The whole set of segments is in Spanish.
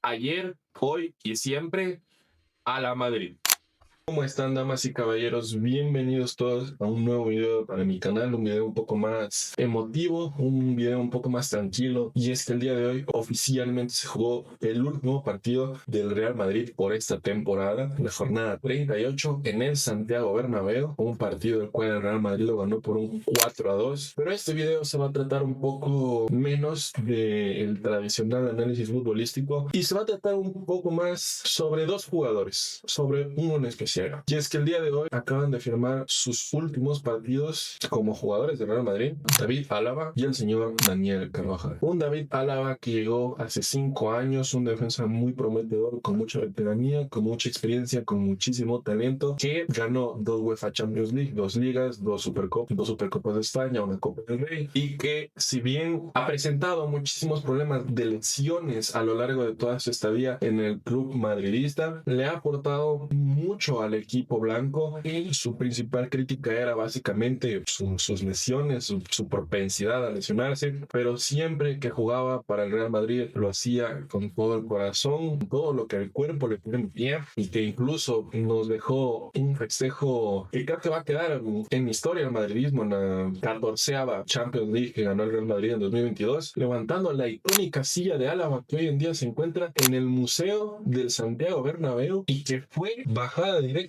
ayer, hoy y siempre a la Madrid. ¿Cómo están, damas y caballeros? Bienvenidos todos a un nuevo video para mi canal, un video un poco más emotivo, un video un poco más tranquilo. Y es que el día de hoy oficialmente se jugó el último partido del Real Madrid por esta temporada, la jornada 38 en el Santiago Bernabéu, un partido del cual el Real Madrid lo ganó por un 4-2. Pero este video se va a tratar un poco menos del tradicional análisis futbolístico y se va a tratar un poco más sobre dos jugadores, sobre uno en especial. Y es que el día de hoy acaban de firmar sus últimos partidos como jugadores del Real Madrid, David Álava y el señor Daniel Carvajal. Un David Álava que llegó hace 5 años, un defensa muy prometedor, con mucha veteranía, con mucha experiencia, con muchísimo talento, que ganó 2 UEFA Champions League, 2 ligas, 2 Supercopas de España, una Copa del Rey, y que si bien ha presentado muchísimos problemas de lesiones a lo largo de toda su estadía en el club madridista, le ha aportado mucho al equipo blanco y su principal crítica era básicamente sus lesiones, su propensidad a lesionarse, pero siempre que jugaba para el Real Madrid lo hacía con todo el corazón, todo lo que el cuerpo le permitía, y que incluso nos dejó un festejo que creo que va a quedar en la historia del madridismo, en la 14ª Champions League que ganó el Real Madrid en 2022, levantando la icónica silla de Álava que hoy en día se encuentra en el Museo del Santiago Bernabéu y que fue bajada directamente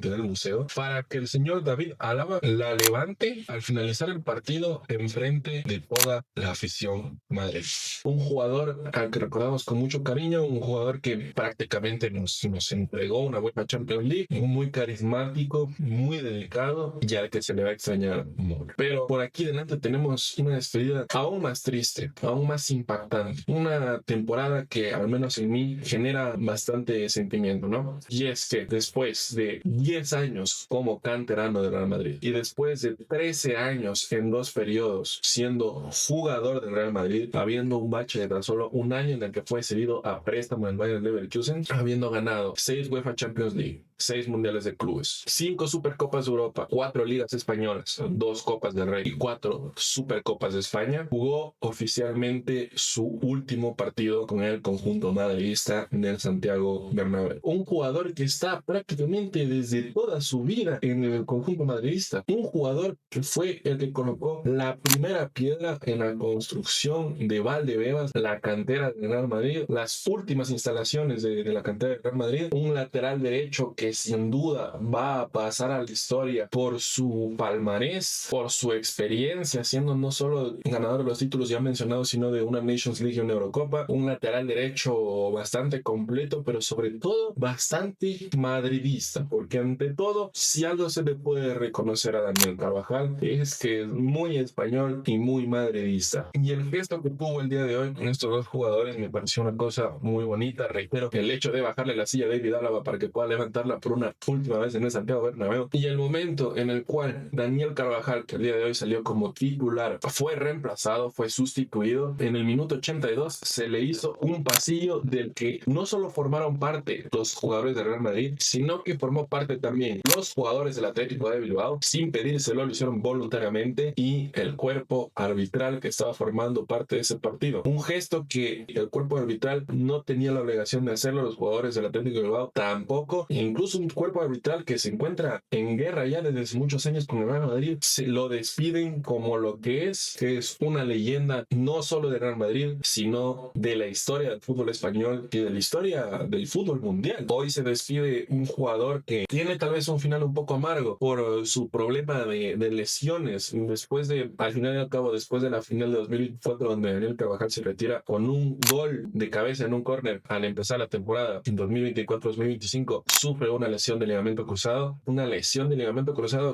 del museo para que el señor David Álava la levante al finalizar el partido enfrente de toda la afición madrid. Un jugador al que recordamos con mucho cariño, un jugador que prácticamente nos entregó una buena Champions League, muy carismático, muy dedicado y al que se le va a extrañar mucho. Pero por aquí delante tenemos una despedida aún más triste, aún más impactante, una temporada que al menos en mí genera bastante sentimiento, ¿no? Y es que después de 10 años como canterano del Real Madrid y después de 13 años en 2 periodos siendo jugador del Real Madrid, habiendo un bache de tan solo un año en el que fue cedido a préstamo en Bayer Leverkusen, habiendo ganado 6 UEFA Champions League, 6 mundiales de clubes, 5 Supercopas de Europa, 4 ligas españolas, 2 Copas del Rey y 4 Supercopas de España, jugó oficialmente su último partido con el conjunto madridista en el Santiago Bernabéu. Un jugador que está prácticamente desde toda su vida en el conjunto madridista, un jugador que fue el que colocó la primera piedra en la construcción de Valdebebas, la cantera del Real Madrid, las últimas instalaciones de la cantera del Real Madrid, un lateral derecho que sin duda va a pasar a la historia por su palmarés, por su experiencia, siendo no solo ganador de los títulos ya mencionados, sino de una Nations League y una Eurocopa, un lateral derecho bastante completo, pero sobre todo bastante madridista, porque ante todo, si algo se le puede reconocer a Daniel Carvajal, es que es muy español y muy madridista. Y el gesto que tuvo el día de hoy con estos dos jugadores me pareció una cosa muy bonita. Reitero, el hecho de bajarle la silla a David Álava para que pueda levantarla por una última vez en el Santiago Bernabéu, y el momento en el cual Daniel Carvajal, que el día de hoy salió como titular, fue reemplazado, fue sustituido, en el minuto 82 se le hizo un pasillo del que no solo formaron parte los jugadores del Real Madrid, sino que formó parte también los jugadores del Atlético de Bilbao, sin pedírselo, lo hicieron voluntariamente, y el cuerpo arbitral que estaba formando parte de ese partido. Un gesto que el cuerpo arbitral no tenía la obligación de hacerlo, los jugadores del Atlético de Bilbao tampoco, e incluso un cuerpo arbitral que se encuentra en guerra ya desde hace muchos años con el Real Madrid, se lo despiden como lo que es una leyenda no solo del Real Madrid, sino de la historia del fútbol español y de la historia del fútbol mundial. Hoy se despide un jugador que tiene tal vez un final un poco amargo por su problema de lesiones, después de, al final y al cabo, después de la final de 2024, donde Daniel Carvajal se retira con un gol de cabeza en un córner al empezar la temporada en 2024-2025, sufre una lesión de ligamento cruzado,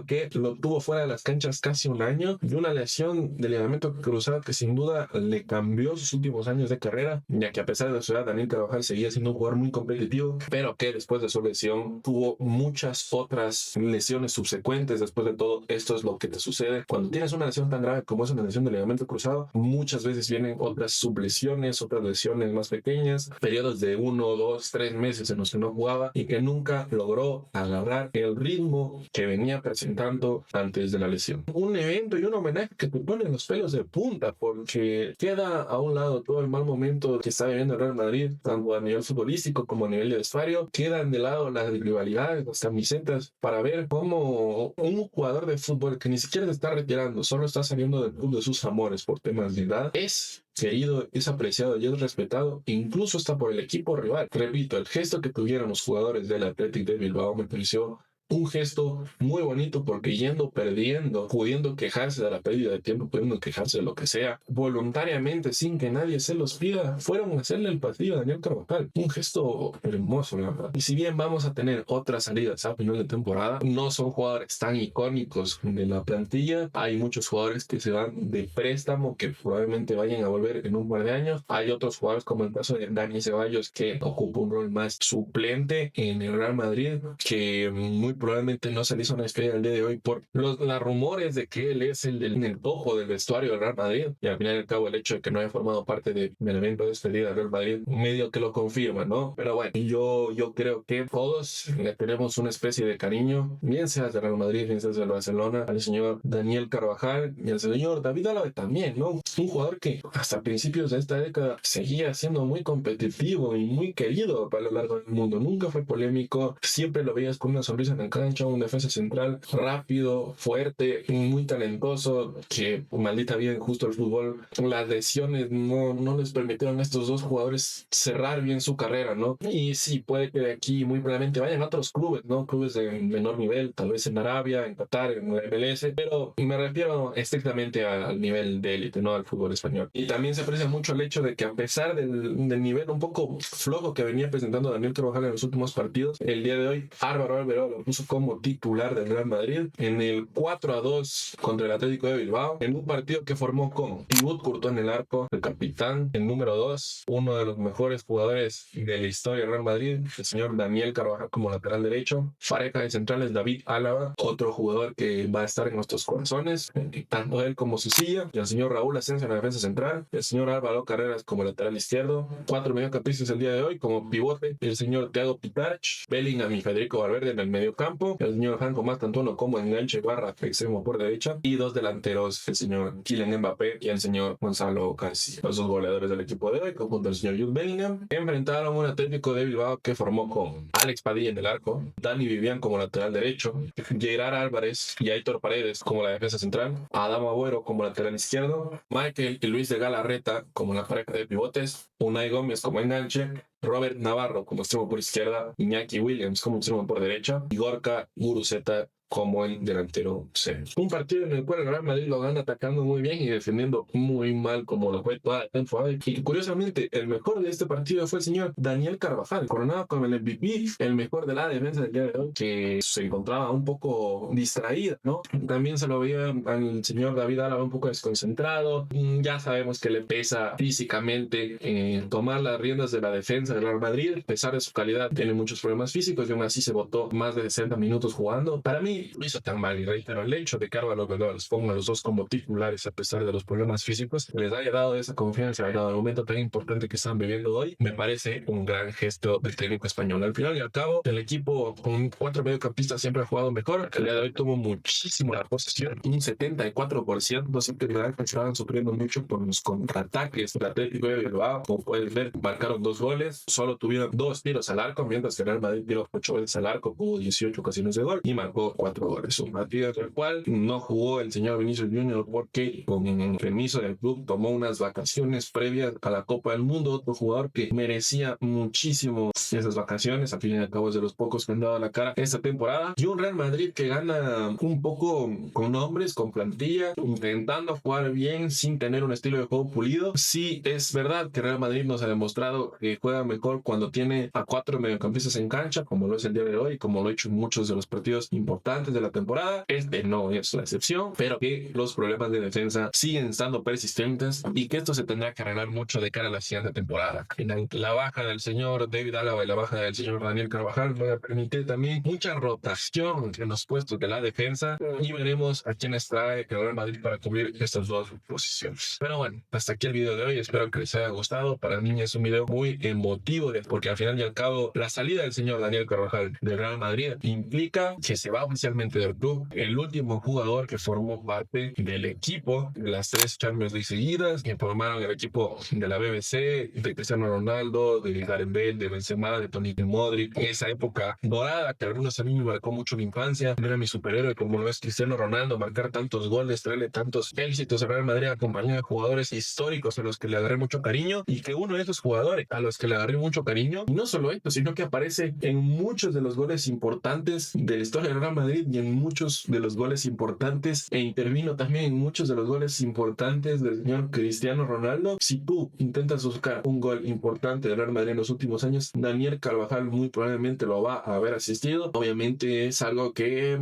que lo tuvo fuera de las canchas casi un año, y una lesión de ligamento cruzado que sin duda le cambió sus últimos años de carrera, ya que a pesar de su edad Daniel Carvajal seguía siendo un jugador muy competitivo, pero que después de su lesión tuvo tuvo muchas otras lesiones subsecuentes. Después de todo, esto es lo que te sucede cuando tienes una lesión tan grave como es una lesión de ligamento cruzado. Muchas veces vienen otras sublesiones, otras lesiones más pequeñas, periodos de 1, 2, 3 meses en los que no jugaba y que nunca logró agarrar el ritmo que venía presentando antes de la lesión. Un evento y un homenaje que te pone los pelos de punta, porque queda a un lado todo el mal momento que está viviendo el Real Madrid, tanto a nivel futbolístico como a nivel de vestuario. Quedan de lado las rivalidades, las camisetas, para ver cómo un jugador de fútbol que ni siquiera se está retirando, solo está saliendo del club de sus amores por temas de edad, es querido, es apreciado y es respetado, incluso hasta por el equipo rival. Repito, el gesto que tuvieron los jugadores del Athletic de Bilbao me pareció un gesto muy bonito, porque yendo perdiendo, pudiendo quejarse de la pérdida de tiempo, pudiendo quejarse de lo que sea, voluntariamente, sin que nadie se los pida, fueron a hacerle el partido a Daniel Carvajal. Un gesto hermoso, la verdad. Y si bien vamos a tener otras salidas a final de temporada, no son jugadores tan icónicos de la plantilla. Hay muchos jugadores que se van de préstamo, que probablemente vayan a volver en un par de años. Hay otros jugadores, como el caso de Dani Ceballos, que ocupa un rol más suplente en el Real Madrid, que muy probablemente no se le hizo una despedida el día de hoy por los rumores de que él es el topo del vestuario del Real Madrid, y al final y al cabo el hecho de que no haya formado parte del evento de despedida del Real Madrid medio que lo confirma, ¿no? Pero bueno, yo creo que todos le tenemos una especie de cariño, bien sea del Real Madrid, bien sea del Barcelona, al señor Daniel Carvajal y al señor David Alaba también, ¿no? Un jugador que hasta principios de esta década seguía siendo muy competitivo y muy querido para lo largo del mundo. Nunca fue polémico, siempre lo veías con una sonrisa en la cancha, un defensa central rápido, fuerte, muy talentoso, que maldita vida injusto el fútbol. Las lesiones no les permitieron a estos dos jugadores cerrar bien su carrera, ¿no? Y sí, puede que de aquí muy probablemente vayan a otros clubes, ¿no? Clubes de menor nivel, tal vez en Arabia, en Qatar, en la MLS, pero me refiero estrictamente al nivel de élite, no al fútbol español. Y también se aprecia mucho el hecho de que, a pesar del nivel un poco flojo que venía presentando Daniel Carvajal en los últimos partidos, el día de hoy Álvaro Arbeloa lo puso como titular del Real Madrid en el 4-2 contra el Atlético de Bilbao, en un partido que formó con Thibaut Courtois en el arco, el capitán, el número 2, uno de los mejores jugadores de la historia del Real Madrid, el señor Daniel Carvajal como lateral derecho, pareja de centrales David Álava, otro jugador que va a estar en nuestros corazones, tanto él como su silla, y el señor Raúl Asensio en la defensa central, el señor Álvaro Carreras como lateral izquierdo, 4 mediocampistas el día de hoy como pivote, el señor Thiago Pitach, Bellingham y Federico Valverde en el medio campo, el señor Franco Mastantuono como enganche barra extremo por derecha, y dos delanteros, el señor Kylian Mbappé y el señor Gonzalo Casi, los dos goleadores del equipo de hoy, conjunto al señor Jude Bellingham. Enfrentaron un Atlético de Bilbao que formó con Alex Padilla en el arco, Dani Vivian como lateral derecho, Gerard Álvarez y Aitor Paredes como la defensa central, Adama Agüero como lateral izquierdo, Michael y Luis de Galarreta como la pareja de pivotes, Unai Gómez como enganche, Robert Navarro como extremo por izquierda, Iñaki Williams como extremo por derecha y Gorka Guruceta como el delantero C. Un partido en el cual el Real Madrid lo gana atacando muy bien y defendiendo muy mal, como lo fue toda la temporada. Y curiosamente, el mejor de este partido fue el señor Daniel Carvajal, coronado como el MVP, el mejor de la defensa del día de hoy, que se encontraba un poco distraída, ¿no? También se lo veía al señor David Álava un poco desconcentrado. Ya sabemos que le pesa físicamente tomar las riendas de la defensa del Real Madrid. A pesar de su calidad, tiene muchos problemas físicos y aún así se botó más de 60 minutos jugando. Para mí, lo hizo tan mal, y reitero, el hecho de que Álvaro Arbeloa los ponga a los dos como titulares a pesar de los problemas físicos, les haya dado esa confianza en el momento tan importante que están viviendo hoy, me parece un gran gesto del técnico español. Al final y al cabo, el equipo con 4 mediocampistas siempre ha jugado mejor. El día de hoy tuvo muchísimo la posesión, un 74%, siempre que estaban sufriendo mucho por los contraataques del Atlético de Bilbao. Como pueden ver, marcaron 2 goles, solo tuvieron 2 tiros al arco, mientras que el Real Madrid tiró 8 veces al arco, tuvo 18 ocasiones de gol y marcó 4 goles. Un partido en el cual no jugó el señor Vinicius Junior porque, con permiso del club, tomó unas vacaciones previas a la Copa del Mundo. Otro jugador que merecía muchísimo esas vacaciones, al fin y al cabo es de los pocos que han dado la cara esta temporada. Y un Real Madrid que gana un poco con nombres, con plantilla, intentando jugar bien sin tener un estilo de juego pulido. Sí, es verdad que Real Madrid nos ha demostrado que juega mejor cuando tiene a 4 mediocampistas en cancha, como lo es el día de hoy, como lo ha hecho en muchos de los partidos importantes. importantes de la temporada. Este no es la excepción, pero que los problemas de defensa siguen estando persistentes y que esto se tendrá que arreglar mucho de cara a la siguiente temporada. En la baja del señor David Álava y la baja del señor Daniel Carvajal va a permitir también mucha rotación en los puestos de la defensa y veremos a quiénes trae el Real Madrid para cubrir estas dos posiciones. Pero bueno, hasta aquí el video de hoy. Espero que les haya gustado. Para mí es un video muy emotivo porque al final y al cabo la salida del señor Daniel Carvajal del Real Madrid implica que se va oficialmente del club. El último jugador que formó parte del equipo de las 3 Champions League seguidas, que formaron el equipo de la BBC, de Cristiano Ronaldo, de Gareth Bale, de Benzema, de Toni Modric, esa época dorada que a algunos a mí me marcó mucho la infancia. Ver a mi superhéroe como lo es Cristiano Ronaldo marcar tantos goles, traerle tantos éxitos al Real Madrid acompañado de jugadores históricos a los que le agarré mucho cariño, y que uno de esos jugadores a los que le agarré mucho cariño, y no solo esto, sino que aparece en muchos de los goles importantes de la historia del Real Madrid y en muchos de los goles importantes, e intervino también en muchos de los goles importantes del señor Cristiano Ronaldo. Si tú intentas buscar un gol importante del Real Madrid en los últimos años, Daniel Carvajal muy probablemente lo va a haber asistido. Obviamente es algo que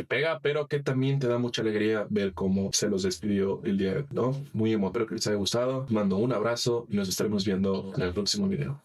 pega, pero que también te da mucha alegría ver cómo se los despidió el día de hoy, ¿no? Muy emotivo, espero que les haya gustado. Mando un abrazo y nos estaremos viendo en el próximo video.